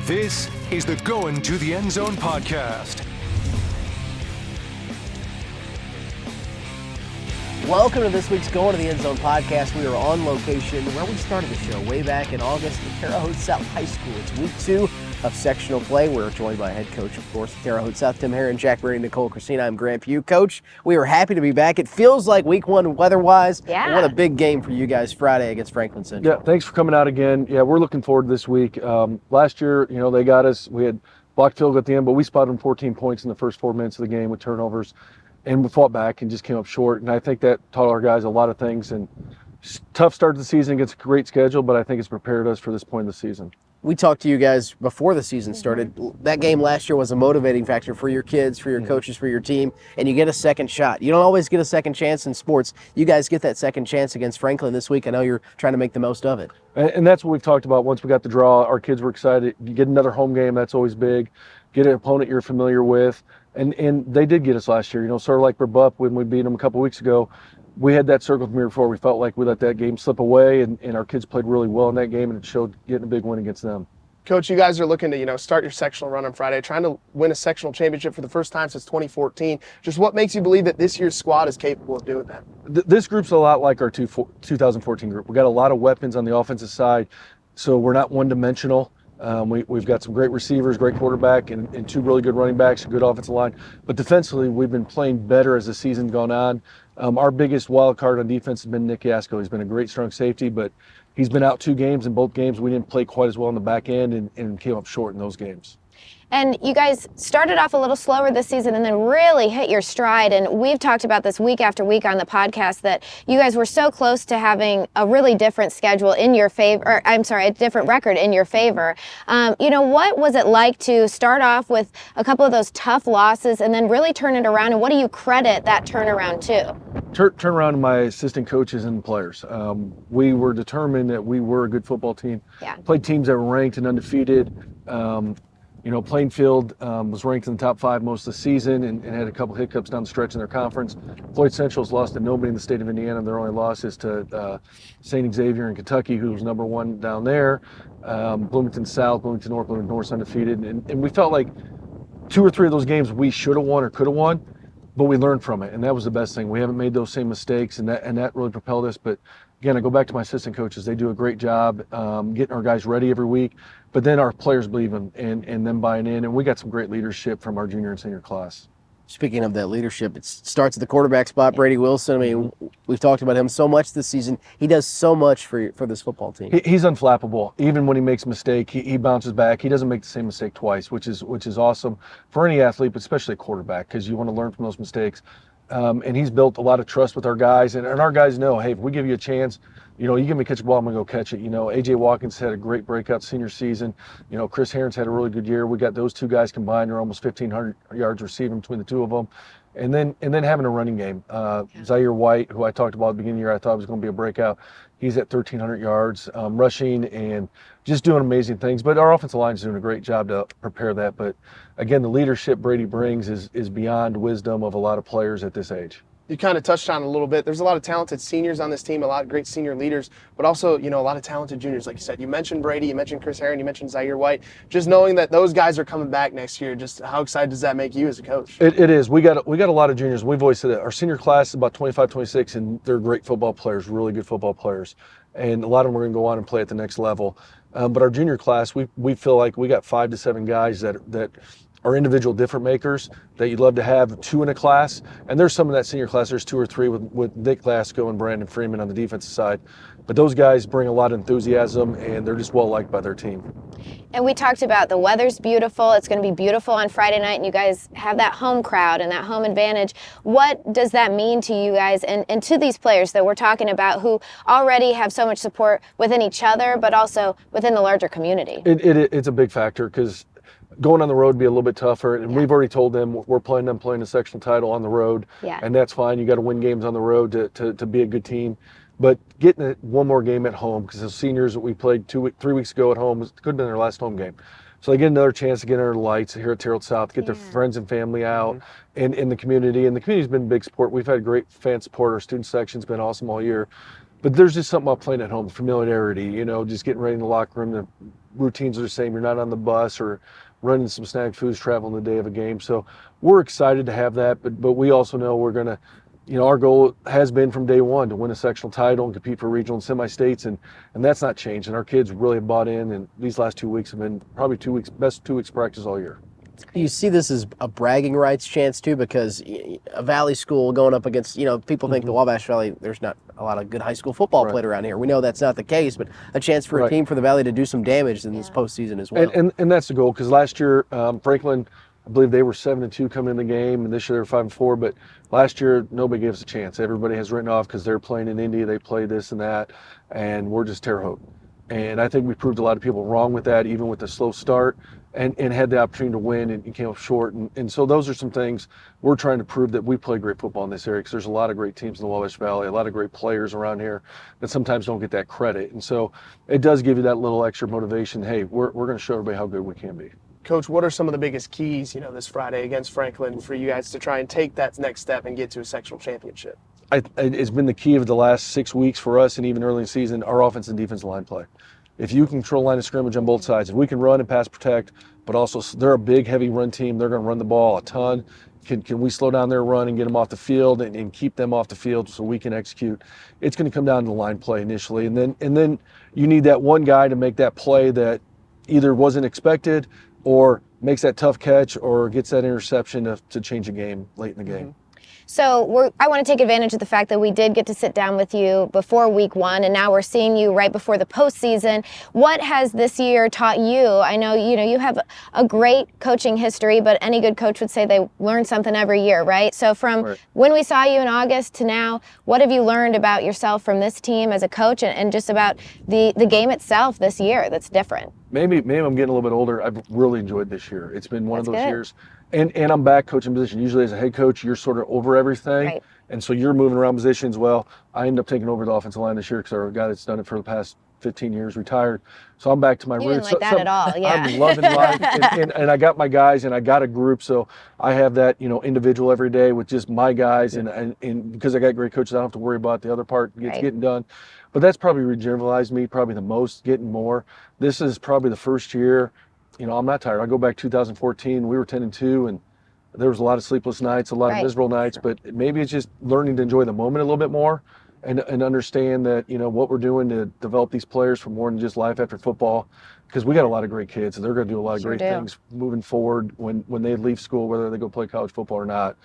This is the Going to the Endzone Podcast. Welcome to this week's Going to the Endzone Podcast. We are on location where we started the show way back in August at Terre Haute South High School. It's week 2 of sectional play. We're joined by head coach, of course, Terre Haute South, Tim Herron, Jack Brady, Nicole Christina. I'm Grant Pugh. Coach, we are happy to be back. It feels like week 1 weather-wise. Yeah. What a big game for you guys Friday against Franklin Central. Yeah, thanks for coming out again. Yeah, we're looking forward to this week. Last year, they got us. We had blocked field goal at the end, but we spotted them 14 points in the first 4 minutes of the game with turnovers. And we fought back and just came up short. And I think that taught our guys a lot of things. And tough start to the season against a great schedule, but I think it's prepared us for this point in the season. We talked to you guys before the season started. That game last year was a motivating factor for your kids, for your coaches, for your team, and you get a second shot. You don't always get a second chance in sports. You guys get that second chance against Franklin this week. I know you're trying to make the most of it. And that's what we've talked about. Once we got the draw, our kids were excited. You get another home game, that's always big. Get an opponent you're familiar with. And they did get us last year, sort of like Brebup when we beat them a couple weeks ago. We had that circle from here before. We felt like we let that game slip away, and our kids played really well in that game, and it showed getting a big win against them. Coach, you guys are looking to, start your sectional run on Friday, trying to win a sectional championship for the first time since 2014. Just what makes you believe that this year's squad is capable of doing that? This group's a lot like our 2014 group. We got a lot of weapons on the offensive side, so we're not one-dimensional. We've got some great receivers, great quarterback, and 2 really good running backs, a good offensive line. But defensively, we've been playing better as the season's gone on. Our biggest wild card on defense has been Nick Yasko. He's been a great strong safety, but he's been out 2 games. In both games, we didn't play quite as well on the back end and came up short in those games. And you guys started off a little slower this season and then really hit your stride. And we've talked about this week after week on the podcast that you guys were so close to having a really different schedule in your favor, or a different record in your favor. What was it like to start off with a couple of those tough losses and then really turn it around? And what do you credit that turnaround to? Turn around to my assistant coaches and players. We were determined that we were a good football team. Yeah. Played teams that were ranked and undefeated. Plainfield was ranked in the top 5 most of the season and had a couple hiccups down the stretch in their conference. Floyd Central's lost to nobody in the state of Indiana. Their only loss is to St. Xavier in Kentucky, who's number 1 down there. Bloomington South, Bloomington North, Bloomington North's undefeated. And we felt like 2 or 3 of those games we should have won or could have won, but we learned from it, and that was the best thing. We haven't made those same mistakes, and that really propelled us. But again, I go back to my assistant coaches. They do a great job getting our guys ready every week, but then our players believe in and them buying in, and we got some great leadership from our junior and senior class. Speaking of that leadership, it starts at the quarterback spot, Brady Wilson. I mean, we've talked about him so much this season. He does so much for this football team. He's unflappable. Even when he makes a mistake, he bounces back. He doesn't make the same mistake twice, which is awesome for any athlete, but especially a quarterback, because you want to learn from those mistakes. And he's built a lot of trust with our guys, and our guys know, hey, if we give you a chance, you give me a catch a ball, I'm going to go catch it. A.J. Watkins had a great breakout senior season. Chris Herron's had a really good year. We got those 2 guys combined. They're almost 1,500 yards receiving between the 2 of them. And then having a running game. Zaire White, who I talked about at the beginning of the year, I thought was going to be a breakout. He's at 1,300 yards rushing and just doing amazing things. But our offensive line is doing a great job to prepare that. But again, the leadership Brady brings is beyond wisdom of a lot of players at this age. You kind of touched on it a little bit. There's a lot of talented seniors on this team, a lot of great senior leaders, but also, a lot of talented juniors, like you said. You mentioned Brady, you mentioned Chris Herron, you mentioned Zaire White. Just knowing that those guys are coming back next year, just how excited does that make you as a coach? It is. We got a lot of juniors. We've always said that. Our senior class is about 25, 26, and they're great football players, really good football players. And a lot of them are going to go on and play at the next level. But our junior class, we feel like we got 5 to 7 guys that are individual difference makers that you'd love to have 2 in a class. And there's some of that senior class. There's 2 or 3 with Nick Glasgow and Brandon Freeman on the defensive side. But those guys bring a lot of enthusiasm, and they're just well-liked by their team. And we talked about the weather's beautiful. It's going to be beautiful on Friday night, and you guys have that home crowd and that home advantage. What does that mean to you guys and to these players that we're talking about who already have so much support within each other, but also within the larger community? It's a big factor because going on the road would be a little bit tougher, and we've already told them we're playing a sectional title on the road, and that's fine. You got to win games on the road to be a good team. But getting one more game at home, because the seniors that we played 3 weeks ago at home could have been their last home game. So they get another chance to get under the lights here at Terre Haute South, get their friends and family out and in the community. And the community's been a big support. We've had great fan support. Our student section's been awesome all year. But there's just something about playing at home, familiarity, you know, just getting ready in the locker room, routines are the same. You're not on the bus or running some snack foods, traveling the day of a game. So we're excited to have that, but we also know we're going to, our goal has been from day one to win a sectional title and compete for regional and semi-states, and that's not changed. And our kids really have bought in, and these last 2 weeks have been probably best 2 weeks practice all year. You see this as a bragging rights chance too, because a Valley school going up against, people think the Wabash Valley, there's not a lot of good high school football played around here. We know that's not the case, but a chance for a team for the Valley to do some damage in this postseason as well. And that's the goal, because last year Franklin, I believe they were 7-2 coming in the game, and this year they're 5-4. But last year nobody gave us a chance. Everybody has written off because they're playing in India, they play this and that, and we're just Terre Haute. And I think we proved a lot of people wrong with that, even with the slow start, and had the opportunity to win and came up short. And so those are some things we're trying to prove, that we play great football in this area, because there's a lot of great teams in the Wabash Valley, a lot of great players around here that sometimes don't get that credit. And so it does give you that little extra motivation. Hey, we're going to show everybody how good we can be. Coach, what are some of the biggest keys, this Friday against Franklin for you guys to try and take that next step and get to a sectional championship? It's been the key of the last 6 weeks for us, and even early in the season, our offense and defensive line play. If you control line of scrimmage on both sides, if we can run and pass protect, but also they're a big, heavy run team, they're going to run the ball a ton. Can we slow down their run and get them off the field and keep them off the field so we can execute? It's going to come down to the line play initially, and then you need that one guy to make that play that either wasn't expected or makes that tough catch or gets that interception to change a game late in the game. So I want to take advantage of the fact that we did get to sit down with you before week 1, and now we're seeing you right before the postseason. What has this year taught you? I know you have a great coaching history, but any good coach would say they learn something every year, right? So from when we saw you in August to now, what have you learned about yourself from this team as a coach, and just about the game itself this year that's different? Maybe I'm getting a little bit older. I've really enjoyed this year. It's been one of those years. And I'm back coaching position. Usually as a head coach, you're sort of over everything. Right. And so you're moving around positions. Well, I ended up taking over the offensive line this year because our guy that's done it for the past 15 years retired. So I'm back to my roots. You didn't like that at all, yeah. I'm loving life. and I got my guys, and I got a group. So I have that, individual every day with just my guys. And because I got great coaches, I don't have to worry about the other part getting done. But that's probably rejuvenated me probably the most, getting more. This is probably the first year. I'm not tired. I go back 2014, we were 10-2, and there was a lot of sleepless nights, a lot of miserable nights, but maybe it's just learning to enjoy the moment a little bit more and understand that, what we're doing to develop these players for more than just life after football, because we got a lot of great kids, and they're going to do a lot of great things moving forward when they leave school, whether they go play college football or not.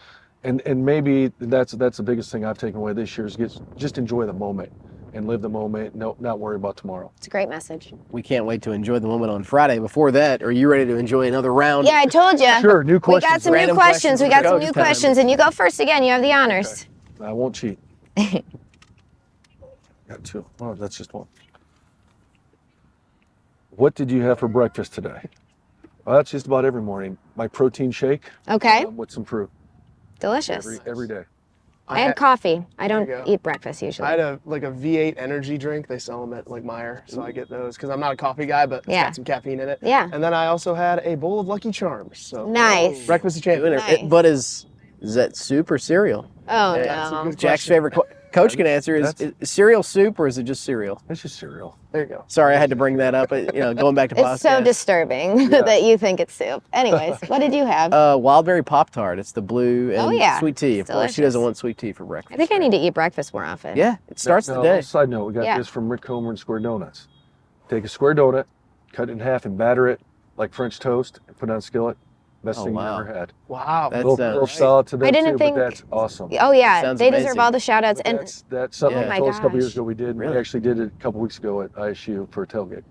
And maybe that's the biggest thing I've taken away this year is just enjoy the moment and live the moment, not worry about tomorrow. It's a great message. We can't wait to enjoy the moment on Friday. Before that, are you ready to enjoy another round? Yeah, I told you. Sure, new questions. We got some new questions. We got some new questions, and you go first again. You have the honors. Okay. I won't cheat. Got 2. Oh, that's just 1. What did you have for breakfast today? Well, that's just about every morning. My protein shake. Okay. With some fruit. Delicious. Every day. I had coffee. I don't eat breakfast usually. I had a V8 energy drink. They sell them at Meijer, so I get those because I'm not a coffee guy, but it's got some caffeine in it. Yeah. And then I also had a bowl of Lucky Charms. So nice. Breakfast of champions. Nice. But is that soup or cereal? Oh no. Jack's favorite coach can answer is cereal soup, or is it just cereal? It's just cereal. There you go. Sorry, I had to bring that up. Going back to podcast. It's so disturbing that you think it's soup. Anyways, what did you have? Wildberry Pop-Tart. It's the blue and sweet tea. It's of course, she doesn't want sweet tea for breakfast. I think I need to eat breakfast more often. Yeah, it starts the day. Side note, we got this from Rick Comer and Square Donuts. Take a square donut, cut it in half, and batter it like French toast, and put it on a skillet. Best thing you ever had. Wow. That's little solid to them I didn't think, but that's awesome. Oh yeah, Sounds they amazing. deserve all the shout outs. And That's something Oh my I told us a couple years gosh. ago we did. Really? We actually did it a couple weeks ago at ISU for a tailgate.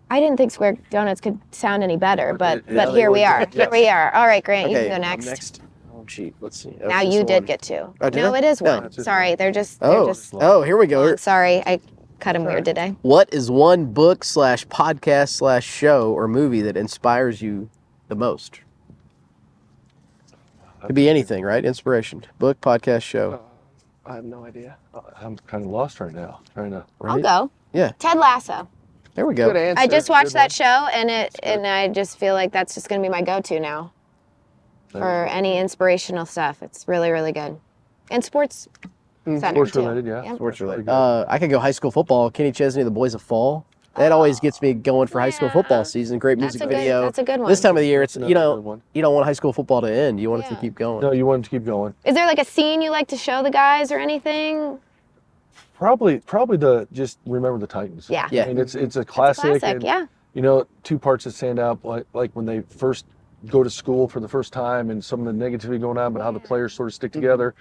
I didn't think Square Donuts could sound any better, but Yeah, here we are. yes. Here we are. All right, Grant, you Okay, can go I'm next. next. Oh, gee, let's see. Now you did get 2. Oh, did No, I? it is No. 1. Sorry, they're just. Oh, here we go. Sorry, I cut them weird today. What is one book / podcast / show or movie that inspires you the most? Could be anything, right? Inspiration. Book, podcast, show. I have no idea. I'm kind of lost right now. Trying to. I'll go. Yeah. Ted Lasso. There we go. Good answer. I just watched Good that show, and I just feel like that's just going to be my go-to now for any inspirational stuff. It's really, really good. And sports center Sports too. related, yeah. Sports related. Pretty good. I could go high school football. Kenny Chesney, The Boys of Fall. That always gets me going for high school Yeah. football season. Great music video. That's a good one. This time of the year, it's That's another good one. you don't want high school football to end. You want it to Yeah. keep going. No, you want to keep going. Is there like a scene you like to show the guys or anything? Probably the just remember the Titans. Yeah. Yeah. I mean, it's a It's a classic. classic, and, yeah. You know, two parts that stand out, like when they first go to school for the first time and some of the negativity going on, but how the players sort of stick together.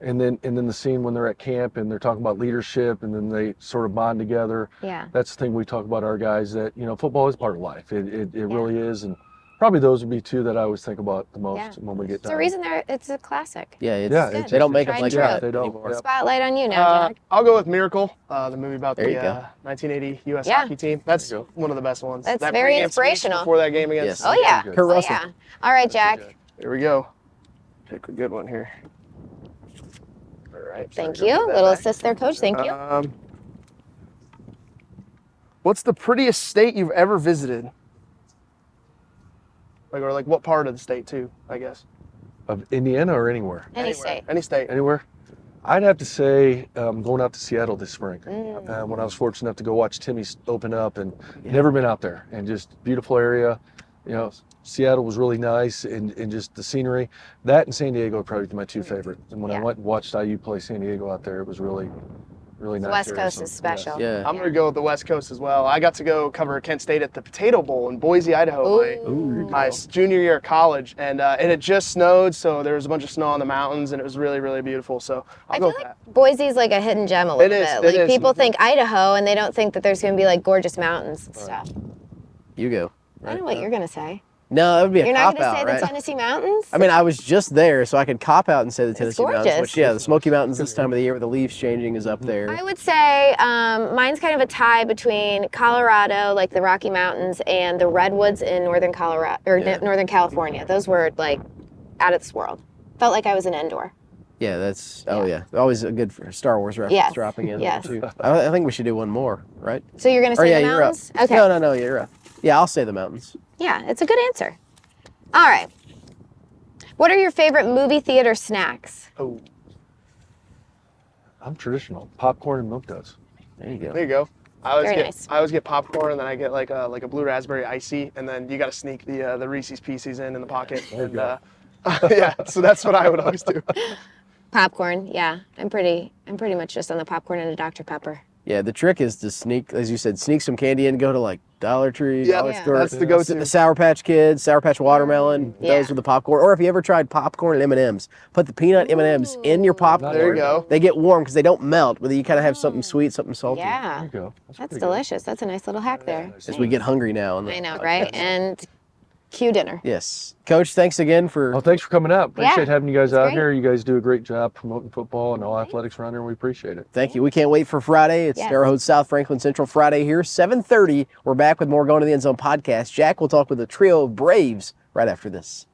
And then the scene when they're at camp and they're talking about leadership and then they sort of bond together. Yeah. That's the thing we talk about our guys, that, you know, football is part of life. It really is. And probably those would be two that I always think about the most Yeah. when we get It's done. the reason it's a classic. Yeah, it's, Yeah, it's they don't make tried them like and that true. They don't. anymore. Yeah. Spotlight on you now, Jack. I'll go with Miracle, the movie about There you the go. 1980 U.S. Yeah. hockey team. That's There you one of the best ones. That's That very pregame speech inspirational. Before that game against. Yes. Oh yeah. Good. Kurt Oh Russell. yeah. All right, Jack. Here we go. Pick a good one here. All right. Thank sorry, you. I'll put that Little back. assist there, Coach. Thank you. What's the prettiest state you've ever visited? Like what part of the state too? I guess. Of Indiana or anywhere? Any Anywhere. state. Any state. Anywhere? I'd have to say going out to Seattle this spring. Mm. When I was fortunate enough to go watch Timmy's open up, and never been out there, and just beautiful area. You know, Seattle was really nice, and just the scenery. That and San Diego are probably my two favorite. And when I Yeah. went and watched IU play San Diego out there, it was really The nice. West area. Coast So, is special. Yeah. I'm gonna go with the West Coast as well. I got to go cover Kent State at the Potato Bowl in Boise, Idaho. My junior year of college, and it had just snowed, so there was a bunch of snow on the mountains, and it was really, really beautiful. So I I'll feel go with like that. Boise's like a hidden gem a little is, bit. it Like is. people think Idaho and they don't think that there's going to be like gorgeous mountains and stuff. You go. I know what you're going to say. No, that would be a You're not cop going to say out, the right? Tennessee mountains? I mean, I was just there, so I could cop out and say the Tennessee Mountains. gorgeous. Which, yeah, the Smoky Mountains this time of the year with the leaves changing is up there. I would say mine's kind of a tie between Colorado, like the Rocky Mountains, and the redwoods in northern Colorado or northern California. Those were like out of this world. Felt like I was in Endor. Yeah, that's always a good for Star Wars reference Yes. dropping in Yes. there too. I think we should do one more, right? So you're going to Or say yeah, the you're up. mountains? Okay. No, you're up. Yeah, I'll say the mountains. Yeah, it's a good answer. All right. What are your favorite movie theater snacks? Oh, I'm traditional. Popcorn and milk duds. There you go. there you go. I always Very get nice. I always get popcorn, and then I get like a blue raspberry icy, and then you got to sneak the Reese's Pieces in the pocket. There you And go. yeah, so that's what I would always do. Popcorn. Yeah, I'm pretty much just on the popcorn and a Dr. Pepper. Yeah, the trick is to sneak, as you said, sneak some candy in, go to like Dollar Tree, Yeah, Dollar Yeah. Store. that's the go-to. The Sour Patch Kids, Sour Patch Watermelon, Yeah. those with the popcorn. Or if you ever tried popcorn and M&Ms, put the peanut M&Ms in your popcorn. There you go. They get warm because they don't melt, but then you kind of have something sweet, something salty. Yeah, There you go. that's pretty good. delicious. That's a nice little hack there. As we get hungry now. On the I know, podcast. right? And cue dinner. Yes. Coach, thanks again for... Oh, thanks for coming out. Appreciate Yeah, having you guys it's out great. here. You guys do a great job promoting football and all athletics around here. We appreciate it. Thank you. We can't wait for Friday. It's Yes. Terre Haute South Franklin Central Friday here, 7:30. We're back with more Going to the End Zone podcast. Jack will talk with a trio of Braves right after this.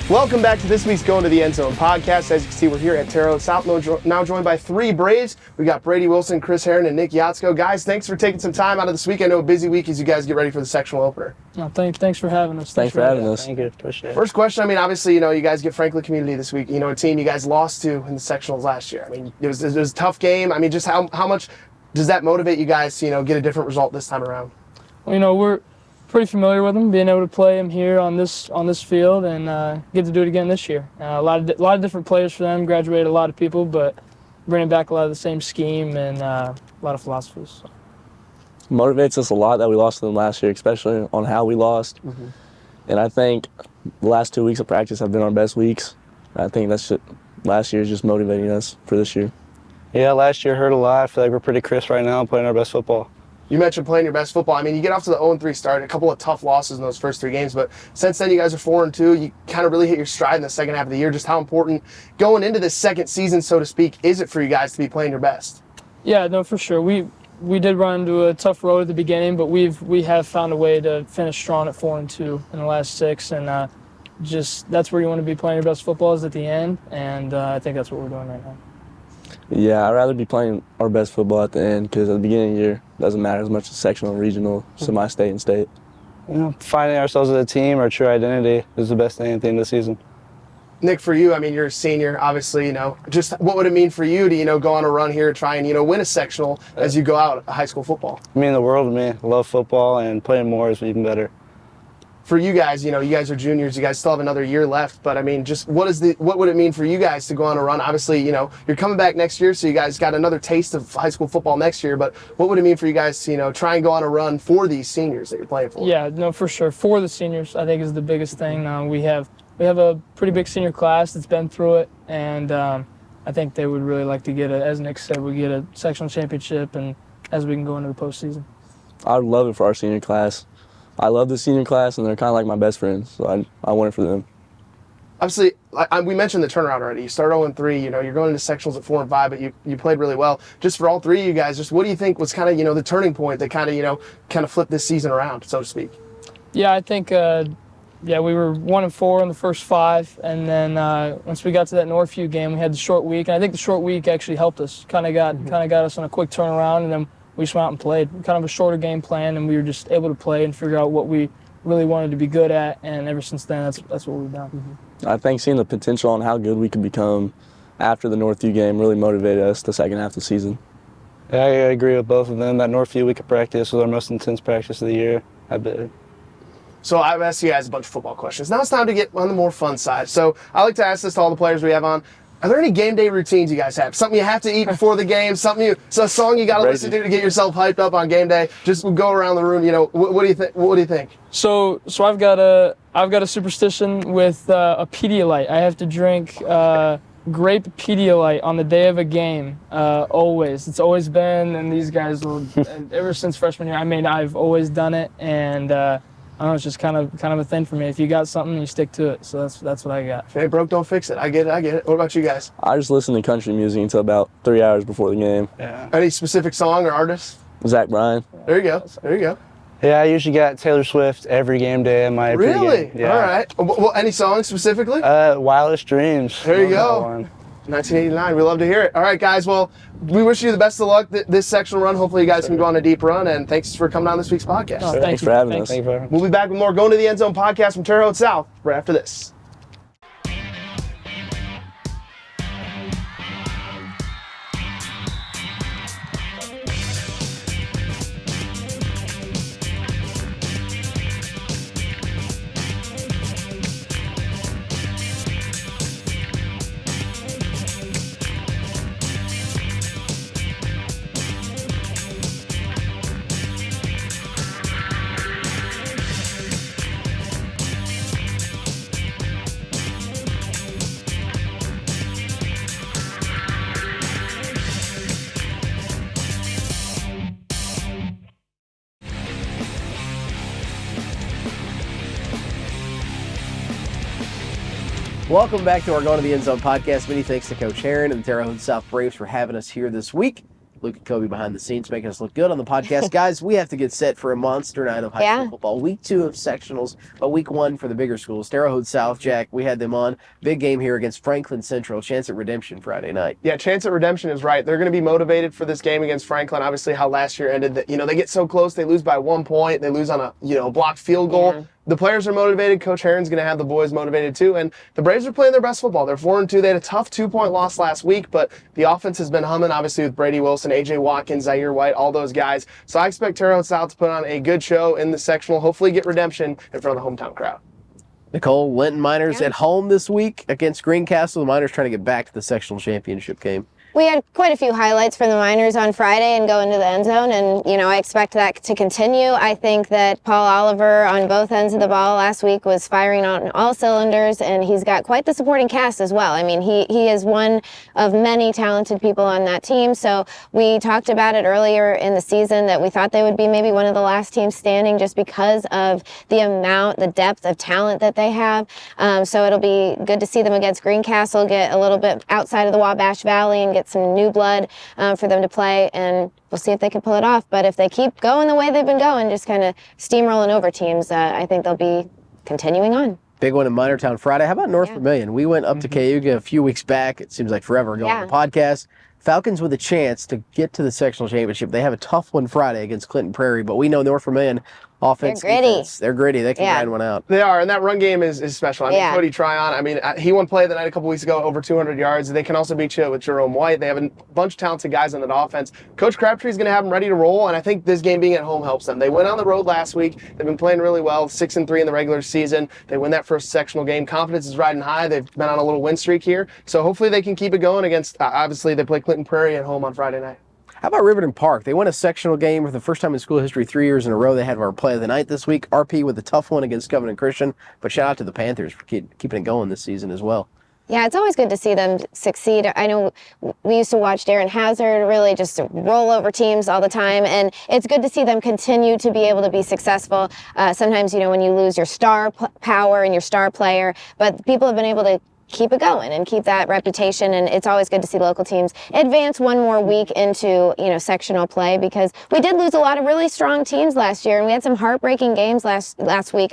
Welcome back to this week's Going to the Endzone podcast. As you can see, we're here at Terre Haute South, now joined by three Braves. We got Brady Wilson, Chris Herron, and Nick Yatsko. Guys, thanks for taking some time out of this week. I know a busy week as you guys get ready for the sectional opener. No, thanks for having us. Thanks for having us. Thank you. Appreciate it. First question, obviously, you guys get Franklin Community this week. A team you guys lost to in the sectionals last year. It was a tough game. Just how much does that motivate you guys to, get a different result this time around? Well, we're pretty familiar with them, being able to play them here on this field, and get to do it again this year. A lot of different players for them, graduated a lot of people, but bringing back a lot of the same scheme and a lot of philosophies. So. Motivates us a lot that we lost to them last year, especially on how we lost. Mm-hmm. And I think the last 2 weeks of practice have been our best weeks. I think last year is just motivating us for this year. Yeah, last year hurt a lot. I feel like we're pretty crisp right now, playing our best football. You mentioned playing your best football. You get off to the 0-3 start, a couple of tough losses in those first three games, but since then you guys are 4-2. You kind of really hit your stride in the second half of the year. Just how important going into this second season, so to speak, is it for you guys to be playing your best? Yeah, no, for sure. We did run into a tough road at the beginning, but we have found a way to finish strong at 4-2 in the last six, and that's where you want to be playing your best football is at the end, and I think that's what we're doing right now. Yeah, I'd rather be playing our best football at the end because at the beginning of the year, it doesn't matter as much as sectional, regional, semi-state, and state. Finding ourselves as a team, our true identity, is the best thing at the end of the season. Nick, for you, you're a senior, obviously, just what would it mean for you to, go on a run here and try and, win a sectional as you go out high school football? It means the world to me. I love football, and playing more is even better. For you guys, you guys are juniors, you guys still have another year left, but just what would it mean for you guys to go on a run? Obviously, you're coming back next year, so you guys got another taste of high school football next year, but what would it mean for you guys to, try and go on a run for these seniors that you're playing for? Yeah, no, for sure. For the seniors, I think is the biggest thing. We have a pretty big senior class that's been through it, and I think they would really like to get as Nick said, we get a sectional championship, and as we can go into the postseason. I would love it for our senior class. I love the senior class, and they're kind of like my best friends, so I want it for them. Obviously, we mentioned the turnaround already. You start 0-3, you're going into sectionals at 4-5, but you played really well. Just for all three of you guys, just what do you think was kind of, the turning point that kind of flipped this season around, so to speak? Yeah, I think, we were 1-4 in the first 5, and then once we got to that Northview game, we had the short week, and I think the short week actually helped us. Kind of got us on a quick turnaround, and then we just went out and played. Kind of a shorter game plan, and we were just able to play and figure out what we really wanted to be good at, and ever since then, that's what we've done. Mm-hmm. I think seeing the potential on how good we could become after the Northview game really motivated us the second half of the season. Yeah, I agree with both of them. That Northview week of practice was our most intense practice of the year, I bet. So I've asked you guys a bunch of football questions. Now it's time to get on the more fun side. So I like to ask this to all the players we have on. Are there any game day routines you guys have? Something you have to eat before the game? So a song you got to listen to get yourself hyped up on game day? Just go around the room. What do you think? What do you think? So I've got a superstition with a Pedialyte. I have to drink grape Pedialyte on the day of a game. Always. It's always been, and these guys will ever since freshman year. I've always done it, and I don't know, it's just kind of a thing for me. If you got something, you stick to it. So that's what I got. If it ain't broke, don't fix it. I get it. What about you guys? I just listen to country music until about 3 hours before the game. Yeah. Any specific song or artist? Zach Bryan. There you go. Yeah, I usually got Taylor Swift every game day in my Really? pregame. Yeah. All right. Well, any songs specifically? Wildest Dreams. There you go. 1989. We love to hear it. All right, guys. Well, we wish you the best of luck this sectional run. Hopefully, you guys can go on a deep run. And thanks for coming on this week's podcast. Oh, Thanks for having us. Thank you for having us. We'll be back with more Going to the Endzone podcast from Terre Haute South right after this. Welcome back to our Going to the Endzone podcast. Many thanks to Coach Herron and the Terre Haute South Braves for having us here this week. Luke and Kobe behind the scenes making us look good on the podcast. Guys, we have to get set for a monster night of high school football. Week 2 of sectionals, but week 1 for the bigger schools. Terre Haute South, Jack, we had them on. Big game here against Franklin Central. Chance at redemption Friday night. Yeah, chance at redemption is right. They're going to be motivated for this game against Franklin. Obviously, how last year ended. That they get so close, they lose by 1 point. They lose on a blocked field goal. Yeah. The players are motivated. Coach Herron's going to have the boys motivated too. And the Braves are playing their best football. They're 4-2. They had a tough 2-point loss last week, but the offense has been humming, obviously, with Brady Wilson, A.J. Watkins, Zaire White, all those guys. So I expect Terre Haute South to put on a good show in the sectional, hopefully get redemption in front of the hometown crowd. Nicole, Linton Miners at home this week against Greencastle. The Miners trying to get back to the sectional championship game. We had quite a few highlights from the Miners on Friday and go into the end zone, and I expect that to continue. I think that Paul Oliver on both ends of the ball last week was firing on all cylinders, and he's got quite the supporting cast as well. I mean, he is one of many talented people on that team, so we talked about it earlier in the season that we thought they would be maybe one of the last teams standing just because of the depth of talent that they have. So it'll be good to see them against Greencastle, get a little bit outside of the Wabash Valley and get some new blood for them to play, and we'll see if they can pull it off. But if they keep going the way they've been going, just kind of steamrolling over teams, I think they'll be continuing on. Big one in Minortown Friday. How about North Vermilion? We went up to Cayuga a few weeks back. It seems like forever ago on the podcast. Falcons with a chance to get to the sectional championship. They have a tough one Friday against Clinton Prairie, but we know North Vermilion offense, they're gritty. Defense, they're gritty. They can grind one out. They are, and that run game is special. I mean, Cody Tryon, he won play of the night a couple weeks ago, over 200 yards. They can also beat you with Jerome White. They have a bunch of talented guys on that offense. Coach Crabtree's going to have them ready to roll, and I think this game being at home helps them. They went on the road last week. They've been playing really well, 6-3 in the regular season. They win that first sectional game. Confidence is riding high. They've been on a little win streak here, so hopefully they can keep it going against, obviously, they play Clinton Prairie at home on Friday night. How about Riverton Park? They won a sectional game for the first time in school history 3 years in a row. They had our play of the night this week. RP with a tough one against Covenant Christian, but shout out to the Panthers for keeping it going this season as well. Yeah, it's always good to see them succeed. I know we used to watch Darren Hazard really just roll over teams all the time, and it's good to see them continue to be able to be successful. Sometimes, when you lose your star power and your star player, but people have been able to keep it going and keep that reputation, and it's always good to see local teams advance one more week into sectional play, because we did lose a lot of really strong teams last year, and we had some heartbreaking games last week,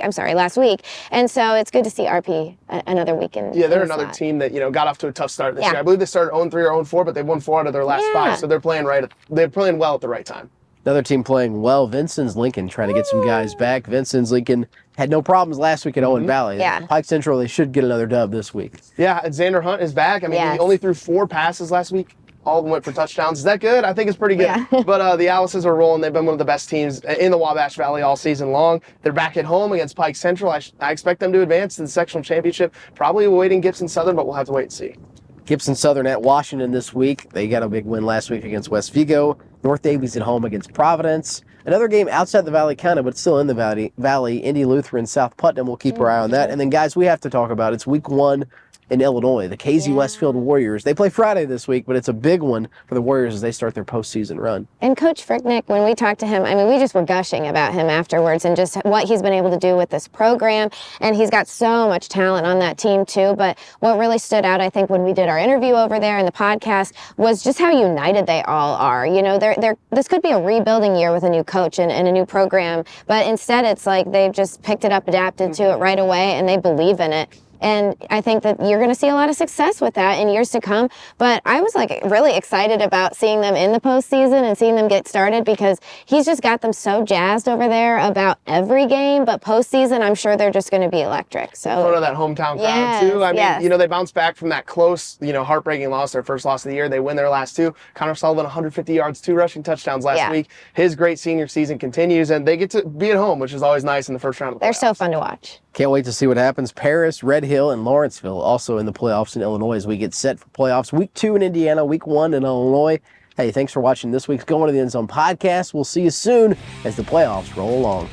and so it's good to see RP another week in they're another team that got off to a tough start this year. I believe they started 0-3 or 0-4, but they've won 4 out of their last 5, so they're playing well at the right time. Another team playing well, Vincent's Lincoln, trying to get some guys back. Vincent's Lincoln had no problems last week at Owen Valley. Pike Central, they should get another dub this week. Yeah, Xander Hunt is back. He only threw 4 passes last week. All of them went for touchdowns. Is that good? I think it's pretty good. Yeah. But the Alices are rolling. They've been one of the best teams in the Wabash Valley all season long. They're back at home against Pike Central. I expect them to advance to the sectional championship. Probably awaiting Gibson Southern, but we'll have to wait and see. Gibson Southern at Washington this week. They got a big win last week against West Vigo. North Davies at home against Providence. Another game outside the Valley County, but still in the Valley. Indy Lutheran, South Putnam. We'll keep our eye on that. And then, guys, we have to talk about it's week 1 in Illinois. The KZ Westfield Warriors. They play Friday this week, but it's a big one for the Warriors as they start their postseason run. And Coach Fricknick, when we talked to him, we just were gushing about him afterwards and just what he's been able to do with this program. And he's got so much talent on that team too. But what really stood out, I think, when we did our interview over there in the podcast was just how united they all are. This could be a rebuilding year with a new coach and a new program, but instead it's like they've just picked it up, adapted to it right away, and they believe in it. And I think that you're going to see a lot of success with that in years to come. But I was really excited about seeing them in the postseason and seeing them get started, because he's just got them so jazzed over there about every game. But postseason, I'm sure they're just going to be electric. So in front of that hometown crowd too. They bounced back from that close, heartbreaking loss, their first loss of the year. They win their last 2. Connor Sullivan, 150 yards, 2 rushing touchdowns last week. His great senior season continues, and they get to be at home, which is always nice in the first round of the playoffs. They're so fun to watch. Can't wait to see what happens. Paris, Red Hill, and Lawrenceville also in the playoffs in Illinois as we get set for playoffs. Week 2 in Indiana, week 1 in Illinois. Hey, thanks for watching this week's Going to the Endzone podcast. We'll see you soon as the playoffs roll along.